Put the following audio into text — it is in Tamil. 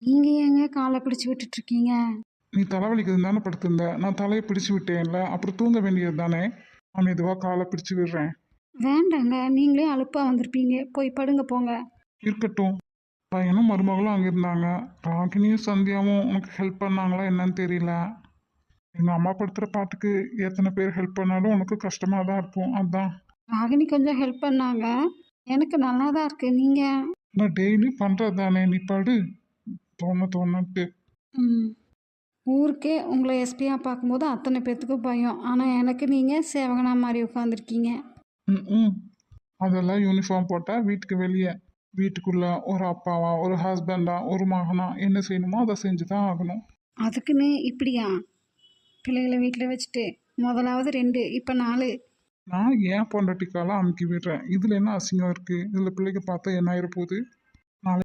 நீங்கள் ஏங்க காலை பிடிச்சி விட்டுட்ருக்கீங்க? நீ தலைவலிக்குதுன்னு தானே படுத்திருந்த, நான் தலையை பிடிச்சு விட்டேன்ல, அப்புறம் தூங்க வேண்டியது தானே. நான் மெதுவாக காலை பிடிச்சு விடுறேன். வேண்டாங்க, நீங்களே அலுப்பாக வந்திருப்பீங்க. போய் படுங்க போங்க. இருக்கட்டும். பையனும் மருமகளும் அங்கே இருந்தாங்க. ராகினியும் சந்தியாவும் உனக்கு ஹெல்ப் பண்ணாங்களா என்னன்னு தெரியல. எங்கள் அம்மா படுத்துகிற பாட்டுக்கு எத்தனை பேர் ஹெல்ப் பண்ணாலும் உனக்கு கஷ்டமாக தான் இருக்கும். அதான் ராகினி கொஞ்சம் ஹெல்ப் பண்ணாங்க. எனக்கு நல்லா தான் இருக்கு. நீங்கள் நான் டெய்லி பண்ணுறது தானே, நீ படு. தோணுட்டு. ம் ஊருக்கே உங்களை எஸ்பியாக பார்க்கும்போது அத்தனை பேர்த்துக்கும் பயம். ஆனால் எனக்கு நீங்கள் சேவகனா மாதிரி உட்காந்துருக்கீங்க. ம் அதெல்லாம் யூனிஃபார்ம் போட்டால் வீட்டுக்கு வெளியே, வீட்டுக்குள்ளே ஒரு அப்பாவா, ஒரு ஹஸ்பண்டா, ஒரு மகனா என்ன செய்யணுமோ அதை செஞ்சு தான் ஆகணும். அதுக்குன்னு இப்படியா? பிள்ளைகளை வீட்டில் வச்சுட்டு முதலாவது 2, இப்போ 4. நான் ஏன் பொண்டாட்டிக்காலாம் அமுக்கி விடுறேன். இதில் என்ன அசிங்கம் இருக்குது? இதில் பிள்ளைங்க பார்த்தா என்ன ஆயிட போகுது?